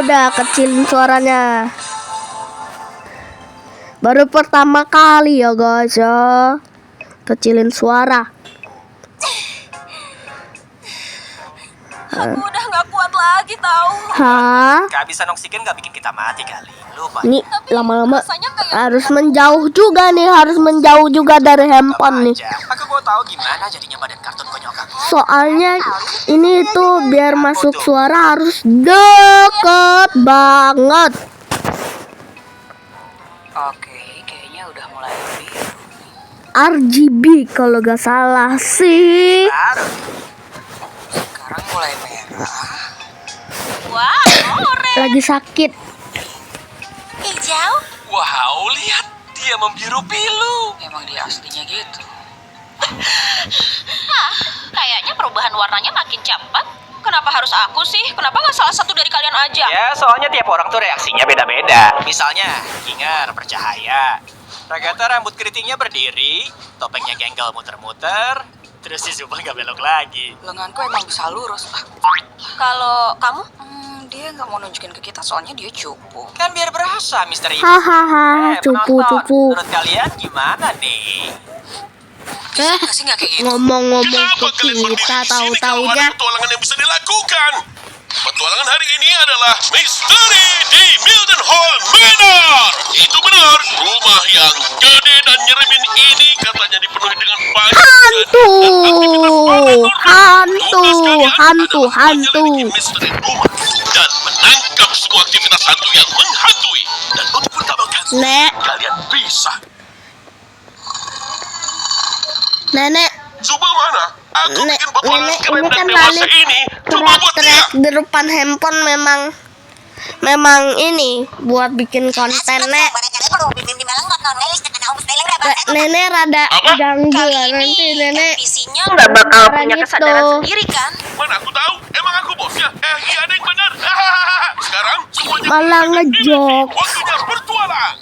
udah kecilin suaranya. Baru pertama kali ya guys ya. Kecilin suara. Aku udah gak kuat lagi tahu. Hah? Kehabisan oksigen gak bikin kita mati kali. Lupa. Nih lama-lama rasanya kayak harus menjauh juga nih. Harus menjauh juga dari handphone nih. Aku mau tahu gimana jadinya badan kartun konyol kamu. Soalnya ini tuh biar masuk suara harus deket banget. Oke, kayaknya udah mulai biru. RGB kalau gak salah sih. Baru. Sekarang mulai merah. Wah, orange. Lagi sakit. Hijau. Wow, lihat dia membiru pilu. Emang dia aslinya gitu. Kayaknya perubahan warnanya makin cepat. Kenapa harus aku sih? Kenapa nggak salah satu dari kalian aja? Ya, soalnya tiap orang tuh reaksinya beda-beda. Misalnya, Ginger bercahaya. Ragata rambut keritingnya berdiri, topengnya Genggel muter-muter, terus si Zuba nggak belok lagi. Lenganku emang bisa lurus. Kalau kamu? Dia nggak mau nunjukin ke kita soalnya dia cupu. Kan biar berasa misteri. Hahaha, cupu-cupu. Menurut kalian gimana nih? Kasih nggak kayak gitu? Ngomong-ngomong ke kita tahu-taunya petualangan yang bisa dilakukan. Petualangan hari ini adalah misteri di Milton Hall Manor. Itu benar, rumah yang gede dan nyeremin ini katanya dipenuhi dengan banyak hantu. misteri rumah dan menangkap semua aktivitas hantu yang menghantui. Dan untuk pertama kali Nek, kalian bisa. nenek, Coba mana? Aku Nek, bikin petualangan nenek keren ini dan kan dewasa tadi ini cuma buat dia. teriak di depan handphone memang ini buat bikin konten. Nek, nenek rada ganggu lah, nanti nenek NPC-nya nggak bakal punya kesadaran sendiri kan? Mana aku tahu? Emang aku bosnya? Iya ada yang benar. Sekarang semuanya malah ngejok. waktunya bertualang.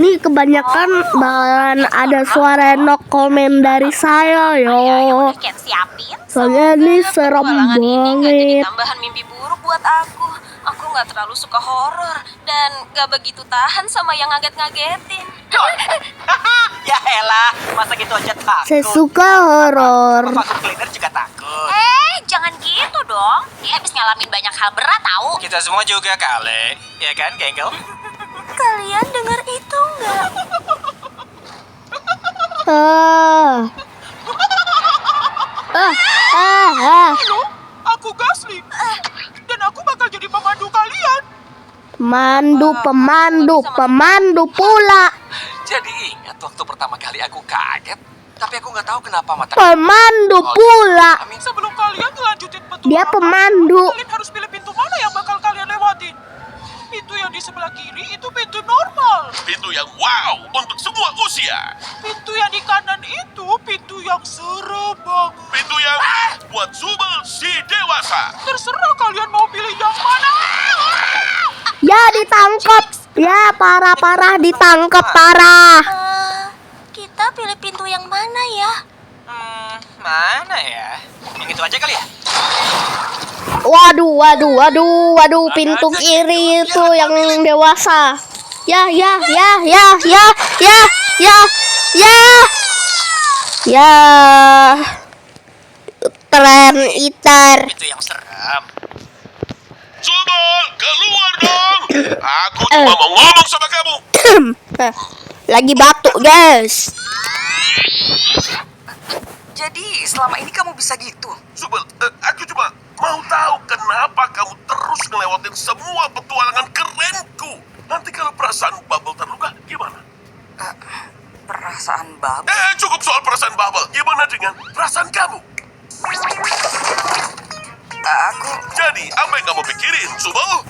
Nih kebanyakan bakalan ada suara no comment dari saya yo. Ken siapin. Soalnya ini serem Petualangan ini nggak jadi banget. tambahan mimpi buruk buat aku. Aku nggak terlalu suka horor dan nggak begitu tahan sama yang ngaget-ngagetin. Ya elah, masa gitu aja takut? Saya suka horor. Vacuum cleaner juga takut. Jangan gitu dong. Dia habis ngalamin banyak hal berat tahu. Kita semua juga kali, ya kan, Genggel? Kalian dengar itu nggak? Aku Gasly. Dan aku bakal jadi pemandu kalian. Pemandu pula. Jadi ingat waktu pertama kali aku kaget, tapi aku nggak tahu kenapa mata. Pemandu pula. Sebelum kalian lanjutin Dia pemandu. kalian harus pilih pintu mana yang bakal kalian lewatin. Pintu yang di sebelah kiri itu pintu normal. Pintu yang wow untuk semua usia. Pintu yang di kanan itu pintu yang serem banget. Pintu yang buat Zubel si dewasa. Terserah kalian mau pilih yang mana. Ya ditangkap. Ya parah ditangkap parah. Kita pilih pintu yang mana ya? Mana ya? Yang itu aja kali ya? Waduh, pintu kiri itu yang dewasa. Ya. Tren iter. Itu yang serem. Zubel, keluar dong. Aku cuma mau ngomong sama kamu. Lagi batuk, guys. Jadi selama ini kamu bisa gitu? Zubel, aku cuma mau tahu kenapa kamu terus ngelewatin semua petualangan kerenku. Nanti kalau perasaan Bubble terluka, gimana? Perasaan bab. Cukup soal perasaan Bubble. Gimana dengan perasaan kamu? Aku Jadi, apa yang kamu pikirin, Zubel?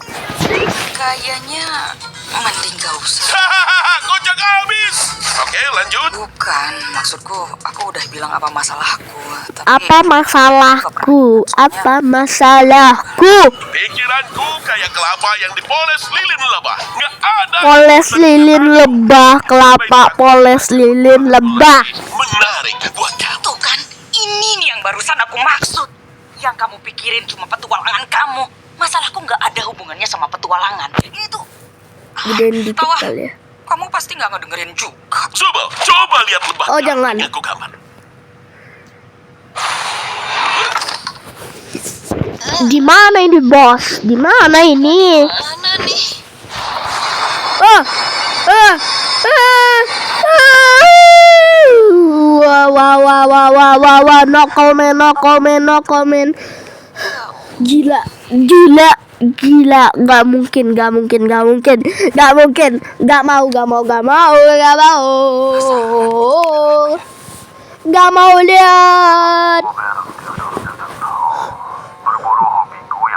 kayaknya mending gak usah. Hahaha, kocak habis. Oke, lanjut. Bukan, maksudku aku udah bilang apa masalahku. Tapi Apa masalahku? Pikiranku kayak kelapa yang dipoles lilin lebah. Nggak ada. Poles lilin lebah, kelapa poles lilin lebah. Menarik buat kamu. tuh Ini nih yang barusan aku maksud. Yang kamu pikirin cuma petualangan kamu. Masalahku nggak ada hubungannya sama petualangan. Itu Gedein dikit Tawa, kali ya. kamu pasti nggak ngedengerin juga. Coba lihat lebah. Oh, jangan. Yang aku gambar. Di mana ini, bos? Di mana ini? Mana nih? Ah, ah, ah, ah. Wah, no comment. Gila, nggak mungkin, nggak mau lihat.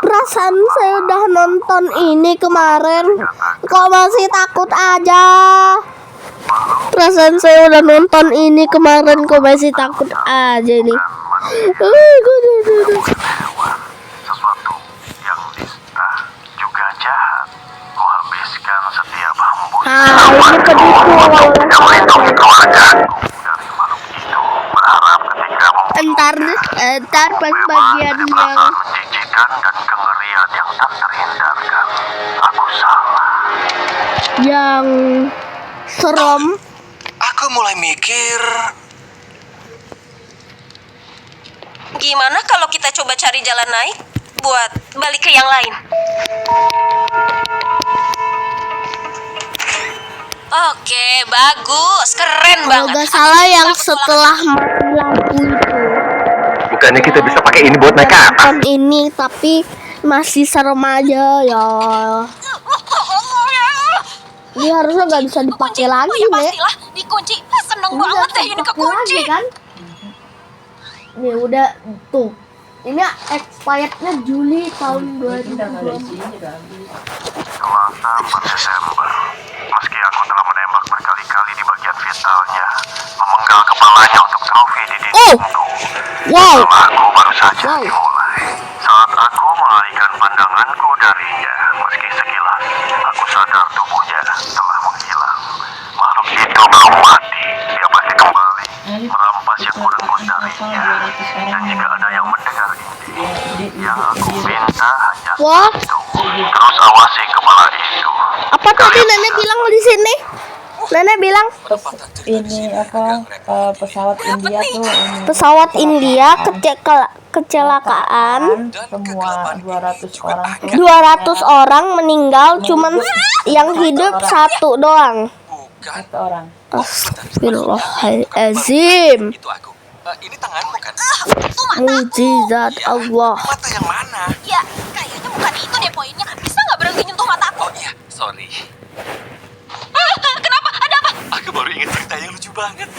Perasaan saya udah nonton ini kemarin, kok masih takut aja. Perasaan saya udah nonton ini kemarin, kok masih takut aja nih. Sesuatu yang nista juga jahat. Kuhabiskan setiap hembus Ini kedipul. dari makhluk itu. Berharap ketika Entar pas bagian yang menjijikan dan kengerian yang tak terhindarkan, aku salah. serem. Aku mulai mikir, Gimana kalau kita coba cari jalan naik buat balik ke yang lain? Oke, bagus, keren Kalau banget. gak salah yang setelah mati lampu itu. Bukannya kita bisa pakai ini buat naik ke atas? Nonton ini tapi masih serem aja ya. Ini harusnya nggak bisa dipakai lagi, Oh ya Nek. pastilah, dikunci. Seneng Ini banget nggak deh ini dipakai kekunci. lagi, kan? Nih udah tuh. Ini expirednya Juli tahun 2020. Selasa 4 Desember. Meski aku telah menembak berkali-kali di bagian vitalnya, memenggal kepalanya untuk trofi di dindingku. Wow. Aku baru saja dimulai. Saat aku mengalihkan pandanganku darinya, meski sekilas, aku sadar tubuhnya telah menghilang. Makhluk itu belum mati. Dia pasti kembali merampas yang kurenggut darinya. Dan jika ada yang mendengar ini, yang aku minta hanya Wah, itu. Terus awasi kepala itu. apa tadi nenek bilang di sini? Nenek bilang Ini pesawat India tuh ini pesawat India kecelakaan. semua 200 orang tuh 200 orang meninggal, cuman yang hidup satu doang. bukan. satu orang. Astagfirullahaladzim. Itu aku. Ini tanganmu kan? Mujizat Allah. Mata yang mana? Ya, kayaknya bukan itu deh poinnya. Bisa nggak berhenti nyentuh mataku? Oh iya, sorry. Kenapa? Ada apa? Aku baru ingat cerita yang lucu banget.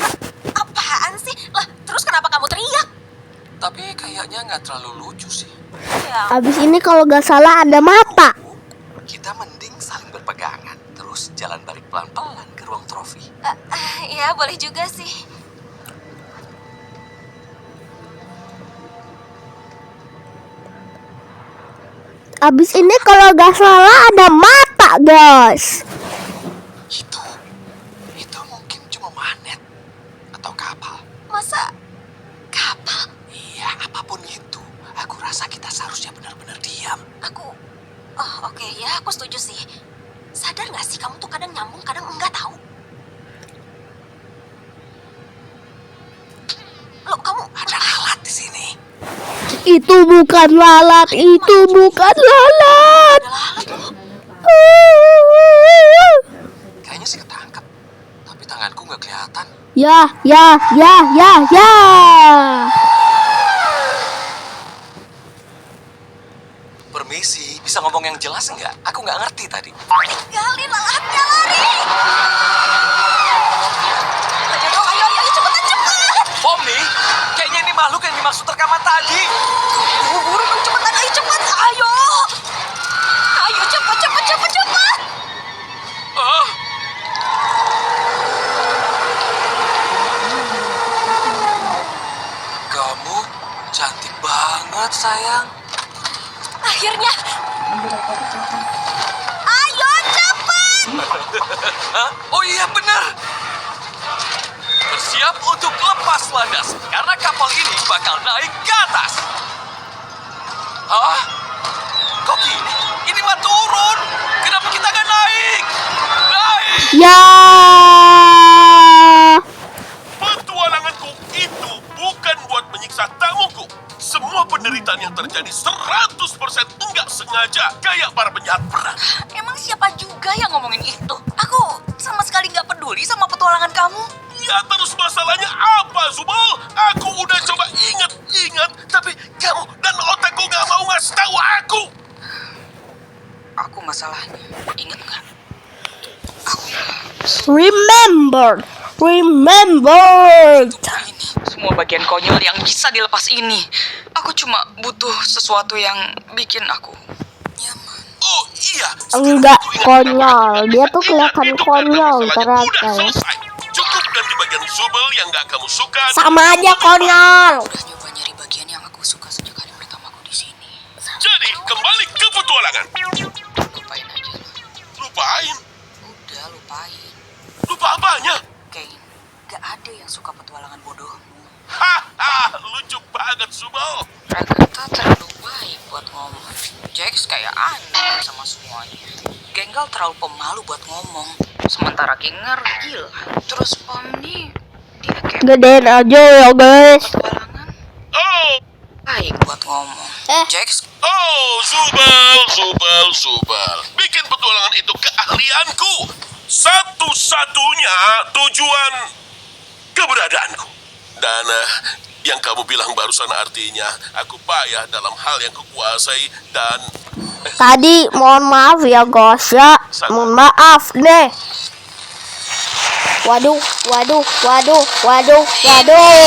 Apaan sih? Lah, terus kenapa kamu teriak? Tapi kayaknya nggak terlalu lucu sih. Ya, Abis ini kalau gak salah ada mata. Kita mending saling berpegangan, terus jalan balik pelan-pelan ke ruang trofi. ya boleh juga sih. Abis ini kalau gak salah ada mata, guys. Itu mungkin cuma magnet atau kapal. Masa kapal? Iya, apapun itu. Aku rasa kita seharusnya benar-benar diam. Oke, ya aku setuju sih. Sadar nggak sih kamu tuh kadang nyambung, kadang enggak tahu. Loh, kamu Ada alat di sini. Itu bukan lalat, itu bukan lalat. Kayaknya sih ketangkep. Tapi tanganku nggak kelihatan. Ya. Permisi, bisa ngomong yang jelas nggak? Aku nggak ngerti tadi. tinggalin lalatnya, lari. Ayo, cepetan. Pomni, kayaknya ini makhluk yang dimaksud rekaman tadi. Buru dong, cepetan, ayo cepat. Ayo, cepat. Oh, kamu cantik banget, sayang. Akhirnya. Ayo, cepat. Hah? Oh iya, benar. Bersiap untuk lepas. Awas landas, karena kapal ini bakal naik ke atas. Hah? Kok gini? Ini mah turun. Kenapa kita nggak naik? Naik! Ya. Petualanganku itu bukan buat menyiksa tamuku. Semua penderitaan yang terjadi 100% enggak sengaja, kayak para penjahat perang. Emang siapa juga yang ngomongin itu? Aku sama sekali nggak peduli sama petualangan kamu. Ya terus masalahnya apa, Zubul? Aku udah coba ingat, tapi kamu dan otakku nggak mau ngasih tahu aku. Aku masalahnya, inget nggak? Remember. Ini semua bagian konyol yang bisa dilepas ini. Aku cuma butuh sesuatu yang bikin aku nyaman. Oh iya. Enggak konyol. Dia tuh kelihatan konyol ternyata ya. Selesai. Cukup ganti bagian Zubul yang nggak kamu suka. Sama aja konyol. Udah nyoba nyari bagian yang aku suka sejak hari pertamaku di sini. Jadi kembali ke petualangan. Lupain aja lah. Lupain? Udah lupain. Lupa apanya? Kane, gak ada yang suka petualangan bodohmu. Haha, lucu banget, Zubul. Agatha terlalu baik buat ngomong. Jax kayak aneh sama semuanya. Genggal terlalu pemalu buat ngomong. Sementara Kinger gila. Terus Pomni, dia kayak Gedein aja ya guys. petualangan Oh, baik buat ngomong. Jax, Zubul. Bikin petualangan itu keahlianku. Satu-satunya tujuan keberadaanku. Dan yang kamu bilang barusan artinya aku payah dalam hal yang kukuasai dan Tadi mohon maaf ya guys ya. Mohon maaf deh. Waduh.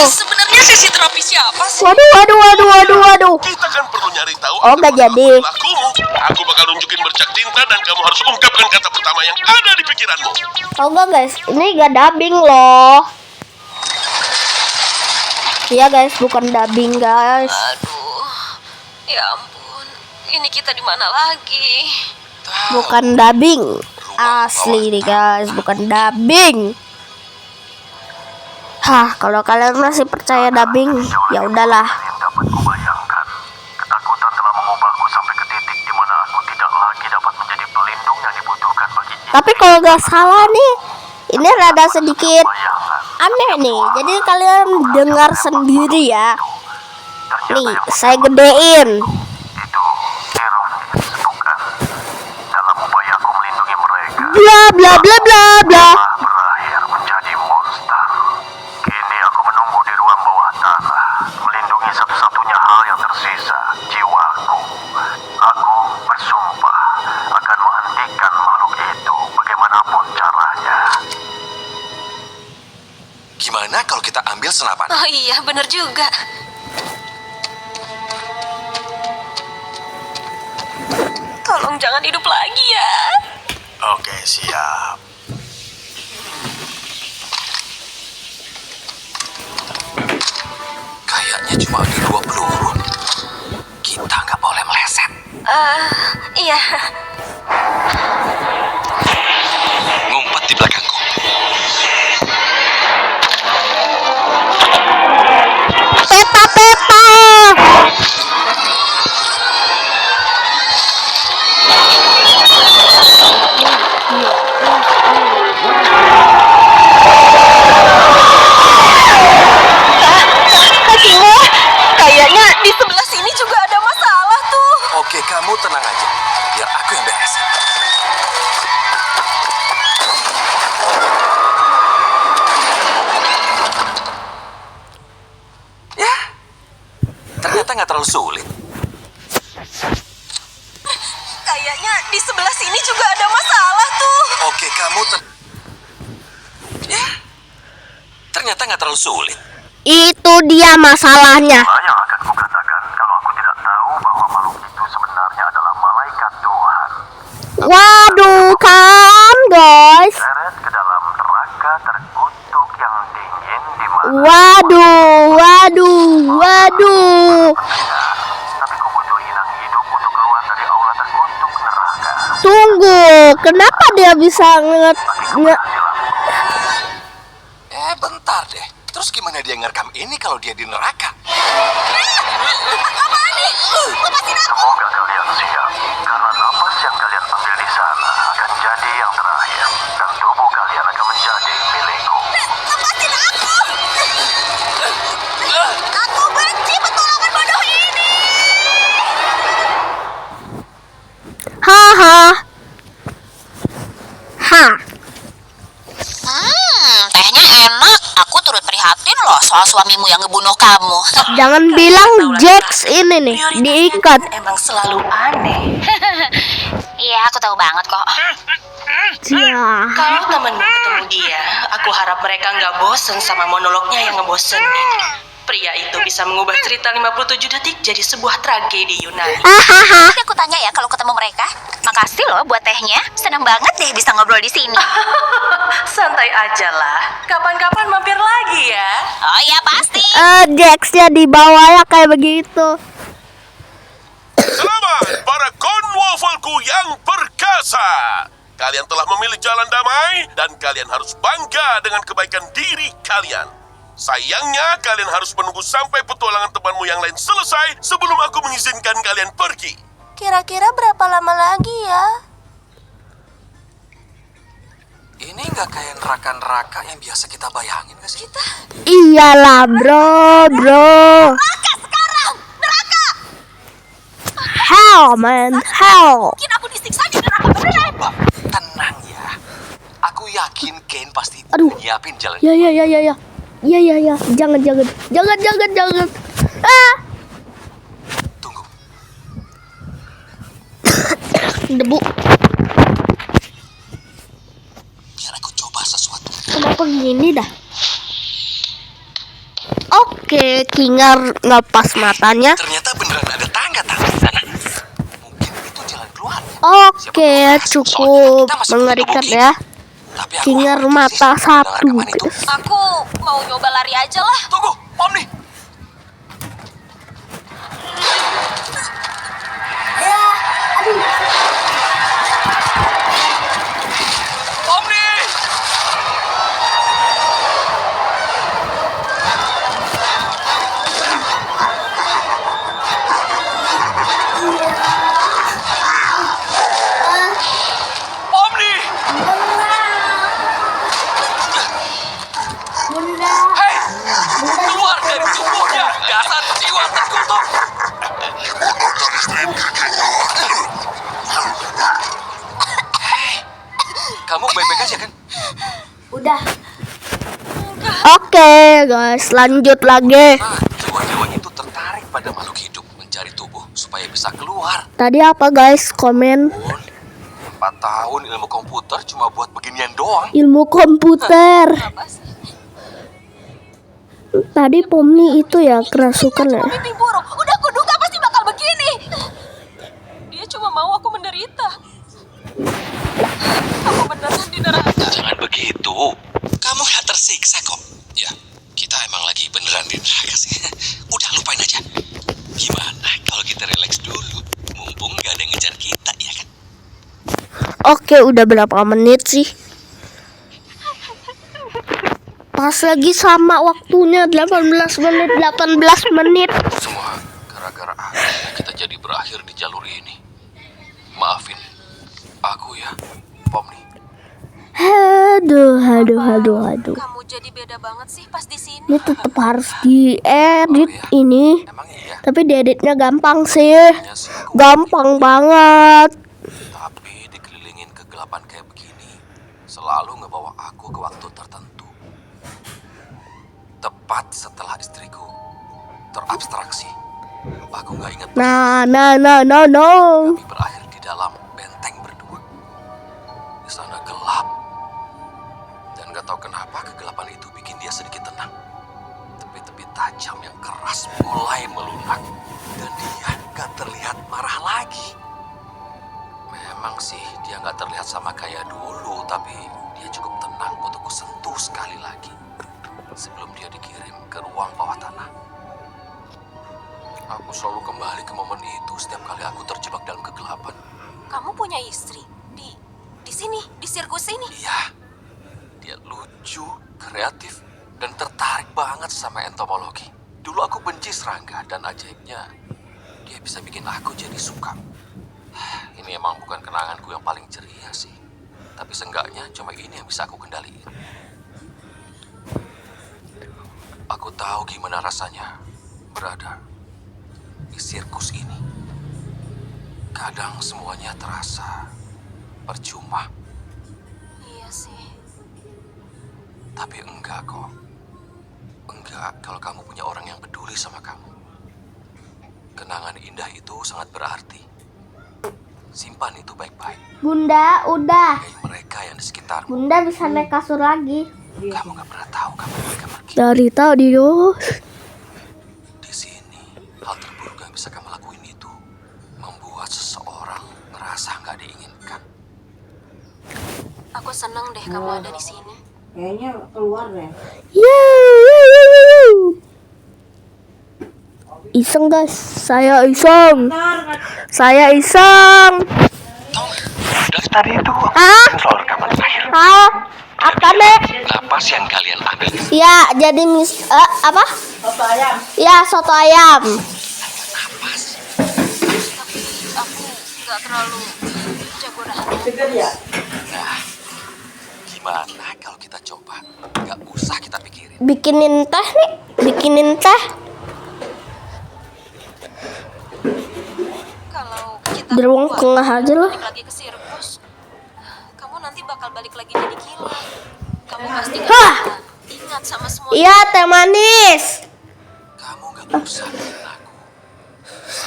sebenarnya sesi terapi siapa sih? Waduh. kita kan perlu nyari tahu. Oh, apa nggak jadi. perilakumu. Aku bakal nunjukin bercak tinta dan kamu harus ungkapkan kata pertama yang ada di pikiranmu. Oh enggak guys, ini gak dubbing loh. Iya guys, bukan dubbing guys. Aduh, ya ampun. Ini kita di mana lagi? Bukan dubbing. Asli nih guys, bukan dubbing. Hah, kalau kalian masih percaya dubbing, ya udahlah. Yang dapat kubayangkan, ketakutan telah mengubahku sampai ke titik di mana aku tidak lagi dapat menjadi pelindung yang dibutuhkan bagi jiwa. Tapi kalau gak salah nih, ini rada sedikit Bayangan. aneh nih. Jadi kalian dengar sendiri ya. Nih, saya gedein. Itu ironis, bukan? Dalam upayaku melindungi mereka, Bla bla bla bla bla. telah berakhir menjadi monster. Kini aku menunggu di ruang bawah tanah, melindungi satu-satunya hal yang tersisa, jiwaku. Aku bersumpah akan menghentikan makhluk itu bagaimanapun caranya. Gimana kalau kita ambil senapan? Oh iya, bener juga. Tolong jangan hidup lagi ya. Oke, siap. Kayaknya cuma ada 2 peluru. Kita nggak boleh meleset. Iya. Ngumpet di belakangku. Peta. Kayaknya di sebelah sini juga ada masalah tuh. Oke, kamu tenang aja. Biar aku yang beresin. Ya, ternyata nggak terlalu sulit. Kayaknya di sebelah sini juga ada masalah tuh. Oke, kamu ya, ternyata nggak terlalu sulit. Itu dia masalahnya. Yang akan kukatakan kalau aku tidak tahu bahwa makhluk itu sebenarnya adalah malaikat Tuhan. Waduh kan guys. Seret ke dalam neraka terkutuk yang dingin di mana Waduh. tapi ku butuh inang hidup untuk keluar dari aula terkutuk neraka. Tunggu, kenapa dia bisa Bagi keberhasilan, Bentar deh. Terus gimana dia ngerekam ini kalau dia di neraka? Semoga kalian siap, karena napas yang kalian ambil di sana akan jadi yang terakhir, dan tubuh kalian akan menjadi milikku. Lepasin aku! Aku benci petualangan bodoh ini! Haha. Ha. Tehnya enak. Aku turut prihatin loh soal suamimu yang ngebunuh kamu. Jangan bilang Jax ini nih diikat. Emang selalu aneh. Iya, aku tahu banget kok. Ya. Kalau temenmu ketemu dia, aku harap mereka nggak bosen sama monolognya yang ngebosenin. Pria itu bisa mengubah cerita 57 detik jadi sebuah tragedi Yunani. Nanti aku tanya ya kalau ketemu mereka. Makasih loh buat tehnya. Seneng banget deh bisa ngobrol di sini. Santai aja lah. Kapan-kapan mampir lagi ya. Oh iya pasti. Jax-nya di bawah ya kayak begitu. Selamat para konwolfalku yang perkasa. Kalian telah memilih jalan damai dan kalian harus bangga dengan kebaikan diri kalian. Sayangnya kalian harus menunggu sampai petualangan temanmu yang lain selesai sebelum aku mengizinkan kalian pergi. Kira-kira berapa lama lagi ya? Ini nggak kayak neraka-neraka yang biasa kita bayangin nggak sih? Iyalah bro. Neraka sekarang! Neraka! Hell man, hell. Mungkin aku disiksa di neraka beneran. Mbak, tenang ya. Aku yakin Kane pasti Aduh. nyiapin jalan. Ya. Ya. Jangan. Ah, Tunggu. debu. Biar aku coba sesuatu. Kenapa gini dah? Oke, Kingar ngelepas matanya. Ternyata beneran ada tangga di sana. Mungkin itu jalan keluar. Oke, cukup mengerikan ya. Tapi aku Kingar khawatir mata sih satu. dengan rekaman itu. Aku mau nyoba lari aja lah. Tunggu, Pomni. Pomni! Pomni! Hei! Keluar dari tubuhnya! Dasar jiwa terkutuk! Hei! Kamu baik-baik aja kan? Oke, guys, lanjut lagi. Nah, jiwa-jiwa itu tertarik pada makhluk hidup mencari tubuh supaya bisa keluar. Tadi apa, guys? Komen 4 tahun ilmu komputer cuma buat beginian doang. ilmu komputer. Tadi Pomni itu ya kerasukan ya. Mimpi buruk. Udah kuduga pasti bakal begini. Dia cuma mau aku menderita. Aku beneran di neraka. Jangan begitu. Kamu gak tersiksa kok. Ya, kita emang lagi beneran di neraka sih. Udah lupain aja. Gimana kalau kita relax dulu? Mumpung gak ada yang ngejar kita, ya kan? Oke, udah berapa menit sih? Pas lagi sama waktunya 18 menit. Semua gara-gara aku kita jadi berakhir di jalur ini. Maafin aku ya, Pomni. Aduh. Kamu jadi beda banget sih pas di sini. Ini tetap harus diedit ini. Emang iya? Tapi dieditnya gampang sih. Ya sih, aku Gampang banget. tapi dikelilingin kegelapan kayak begini selalu ngebawa aku ke waktu tertentu. Tepat setelah istriku terabstraksi, aku nggak ingat No. kami berakhir di dalam benteng berdua. Di sana gelap dan nggak tahu kenapa kegelapan itu bikin dia sedikit tenang. Tepi-tepi tajam yang keras mulai melunak dan dia nggak terlihat marah lagi. Memang sih dia nggak terlihat sama kayak dulu, tapi dia cukup tenang untuk kusentuh sekali lagi sebelum dia dikirim ke ruang bawah tanah. Aku selalu kembali ke momen itu setiap kali aku terjebak dalam kegelapan. Kamu punya istri di sini, di sirkus ini. Iya, dia lucu, kreatif, dan tertarik banget sama entomologi. Dulu aku benci serangga dan ajaibnya dia bisa bikin aku jadi suka. Ini emang bukan kenanganku yang paling ceria sih. Tapi seenggaknya cuma ini yang bisa aku kendaliin. Aku tahu gimana rasanya berada di sirkus ini. Kadang semuanya terasa percuma. Iya sih. Tapi enggak kok. Enggak kalau kamu punya orang yang peduli sama kamu. Kenangan indah itu sangat berarti. Simpan itu baik-baik. Bunda, udah. Kayak mereka yang di sekitarmu. Bunda bisa naik kasur lagi. Kamu gak pernah tahu kapan mereka pergi. Dari tadi yo. Di sini, hal terburuk yang bisa kamu lakuin itu membuat seseorang merasa gak diinginkan. Aku seneng deh kamu ada di sini. Kayaknya keluar deh. Iseng guys, saya iseng. Saya iseng. Dari tadi itu Hah? rekaman terakhir. Hah? Apa nek? Napas yang kalian ambil Ya, jadi apa? Soto ayam. Ya, soto ayam. Tapi aku nggak terlalu jago nahan. Seger ya? Nah, gimana kalau kita coba? Gak usah kita pikirin. Bikinin teh nih, bikinin teh. Kalau kita Di ruang keluar, tengah aja lah. balik lagi ke sirkus, kamu nanti bakal balik lagi jadi gila. Kamu pasti gak Hah? bakal ingat sama semua. Iya, teh manis. Kamu gak usah mikirin aku.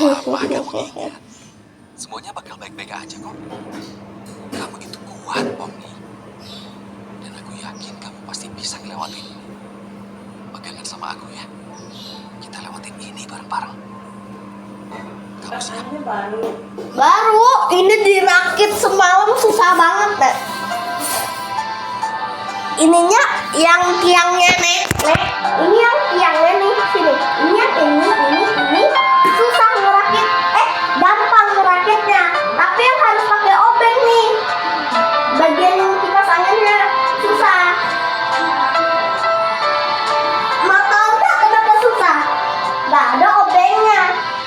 Apa kamu ingat? Semuanya bakal baik-baik aja kok. Kamu itu kuat, Pomni. Dan aku yakin kamu pasti bisa ngelewatin ini. Pegangan sama aku ya. Kita lewatin ini bareng-bareng. Kamu siap? Baru ini dirakit semalam susah banget deh. Ininya yang tiangnya nih. Ini yang tiangnya nih sini. Ini yang ini susah ngerakit. Gampang ngerakitnya. Tapi yang harus pakai obeng nih. Bagian kipas anginnya susah. Mau tahu nggak kenapa susah? Nggak ada obengnya.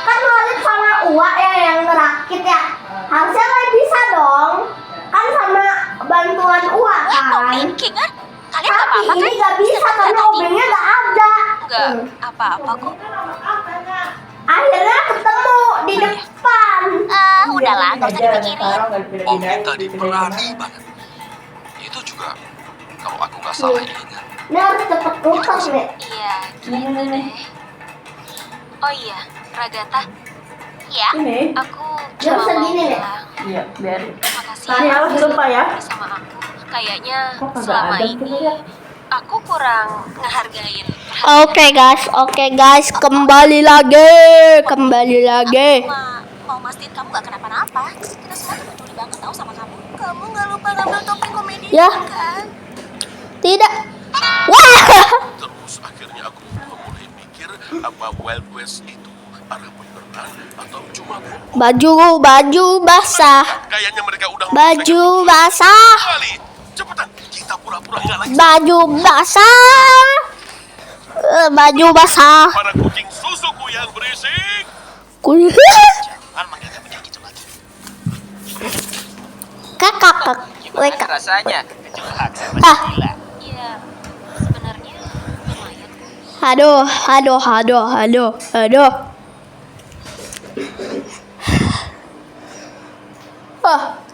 Kan Malik sama Uwa ya yang ngerakit ya. Harusnya Malik bisa dong. Kan sama bantuan Uwa kan. Pomni, Kinger, kalian nggak Tapi apa-apa ini kan? nggak bisa karena obengnya nggak ada. Nggak apa-apa kok. Akhirnya ketemu di depan. Udahlah, nggak usah dipikirin. Pomni tadi berani banget. Itu juga kalau aku nggak salah ingat. Ini harus cepet putar nih. Iya, gitu deh. Oh iya, Ragata. Ya, Ini. aku Jam cuma mau segini, Nek. bilang Iya, biar. makasih Tadi ya awas lupa ya. sama aku. Kayaknya Kok kagak selama ada ini gitu ya? aku kurang ngehargain. Oke guys, kembali lagi. Mau mastiin kamu gak kenapa-napa. Kita semua tuh peduli banget tahu sama kamu. Kamu gak lupa ngambil topeng komedi Ya. kan? Tidak. Wah. Terus akhirnya aku mulai mikir apa Wild West itu arah beneran atau cuma bohong. Baju basah. Kayaknya mereka udah Baju basah. kembali. Cepetan, kita pura-pura nggak lagi. Baju basah. Baju basah. Para kucing susuku yang berisik. Jangan manggil kamunya gitu lagi. Kakak. Gimana rasanya? Kejelak sama Ah. si gila. Iya, sebenarnya lumayan. Aduh.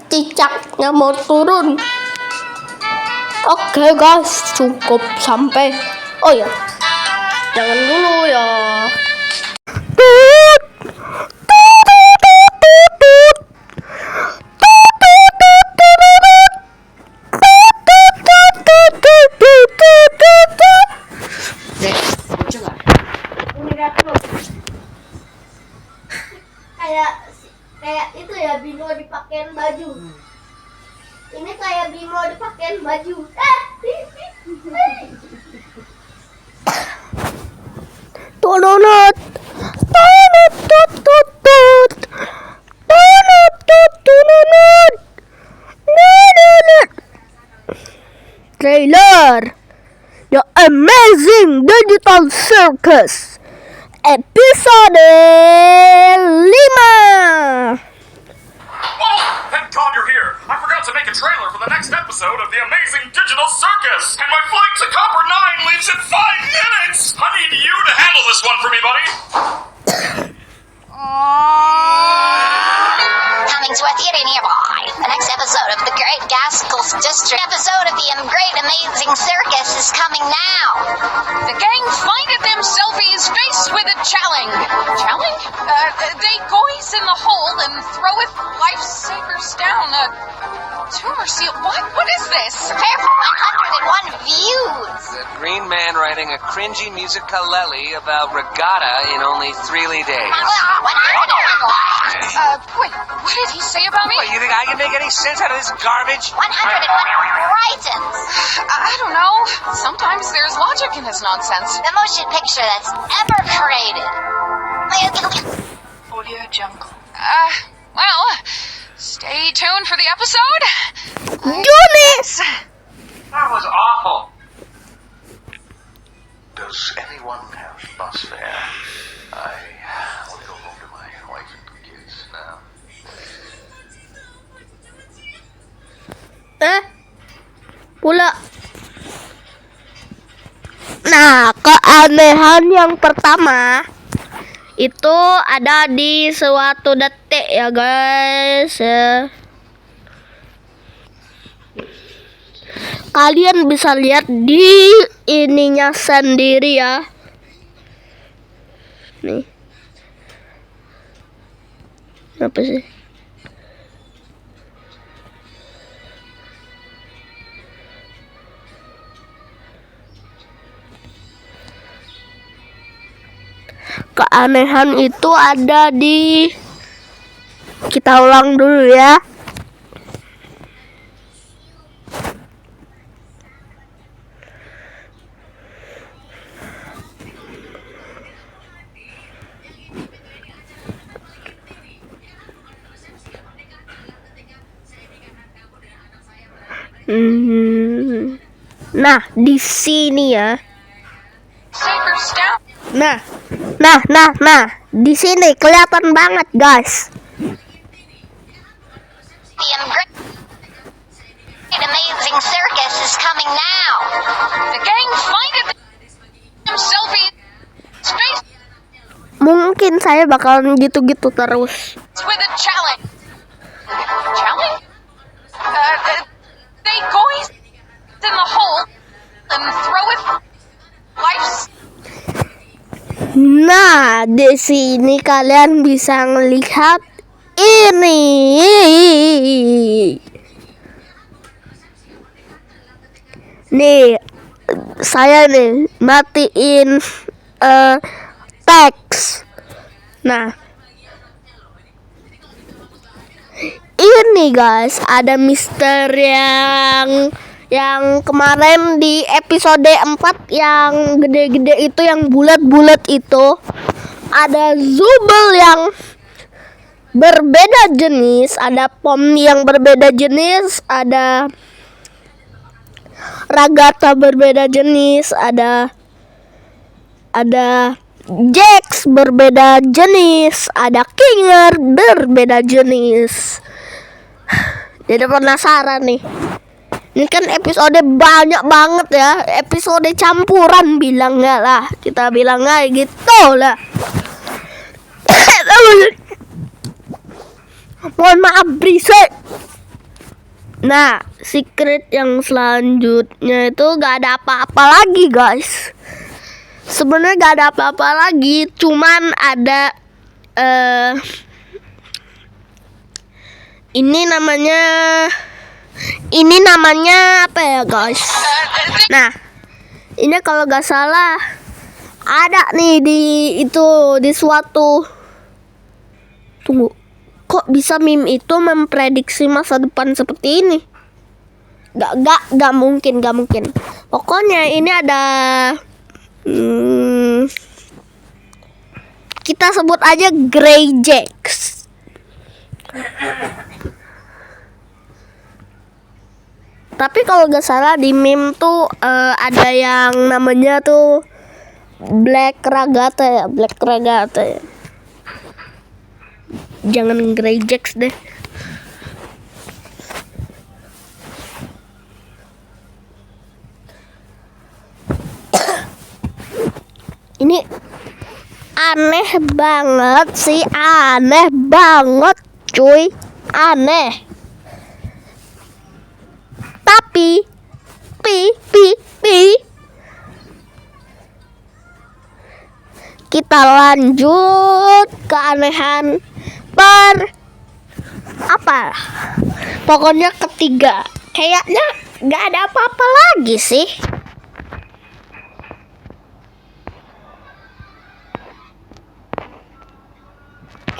Cicaknya mau turun. Oke guys, cukup sampai. Oh ya, jangan dulu ya. Kayak itu ya Bimo dipakein baju. Ini kayak Bimo dipakein baju. Tunut. Trailer. Ya Amazing Digital Circus episode 5. Oh, thank God you're here. I forgot to make a trailer for the next episode of The Amazing Digital Circus. And my flight to Copper 9 leaves in 5 minutes. I need you to handle this one for me, buddy. Coming to a theater nearby. The next episode of The Great Gaskell's District. Episode of The Great Amazing Circus is coming now. The gang finded themselves faced with a challenge. Challenge? They goes in the hole and throweth lifesavers down a tumor seal. What is this? Prepare for 101 views. The Green Man writing a cringy musicalele about regatta in only 3 days. 101. Wait, what did he say about me? What, you think I can make any sense out of this garbage? 101 Tritons. I don't know. Sometimes there's logic in his nonsense. The motion picture that's ever created. Audio Jungle. Well, stay tuned for the episode. Junis. That was awful. Does anyone have bus fare? I will go home to my wife and kids now. Pula. Nah, keanehan yang pertama itu ada di suatu detik ya guys ya. Kalian bisa lihat di ininya sendiri ya. Nih. Apa sih? Keanehan itu ada di, kita ulang dulu ya. Nah, di sini ya. Savers down. Nah, di sini kelihatan banget, guys. The Great Amazing Circus is coming now. The gang finded themselves faced Mungkin saya bakalan gitu-gitu terus. with a challenge. Challenge? They goes in the hole and throweth life. Nah, di sini kalian bisa melihat ini. Nih, saya nih matiin teks. Nah, ini guys, ada misteri yang kemarin di episode 4 yang gede-gede itu, yang bulat-bulat itu. Ada Zubel yang berbeda jenis, ada Pom yang berbeda jenis, ada Ragata berbeda jenis, ada Jax berbeda jenis, ada Kinger berbeda jenis. Jadi penasaran nih. Ini kan episode banyak banget ya, episode campuran bilangnya lah, kita bilang aja gitu lah. Mohon maaf berisik. Nah, secret yang selanjutnya itu gak ada apa-apa lagi guys. Sebenarnya gak ada apa-apa lagi, cuman ada ini namanya apa ya guys? Nah, ini kalau gak salah ada nih di suatu, tunggu, kok bisa meme itu memprediksi masa depan seperti ini? Gak mungkin. Pokoknya ini ada, kita sebut aja Grey Jax. Tapi kalau gak salah di meme tuh ada yang namanya tuh Black Ragata ya, Black Ragata ya. Jangan Grey Jacks deh. Ini aneh banget sih, aneh banget cuy, aneh. Tapi kita lanjut ke anehan pokoknya ketiga. Kayaknya nggak ada apa-apa lagi sih.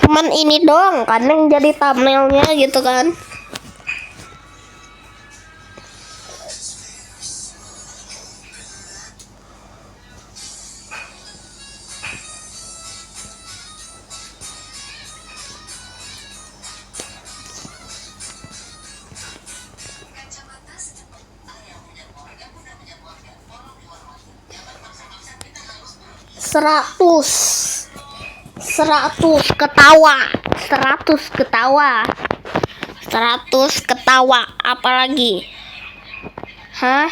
Cuman ini doang kan yang jadi thumbnailnya gitu kan. Seratus ketawa apalagi? Hah?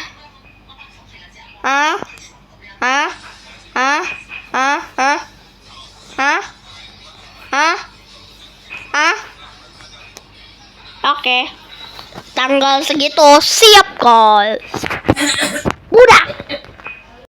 Oke. Tanggal segitu siap, kol. Udah.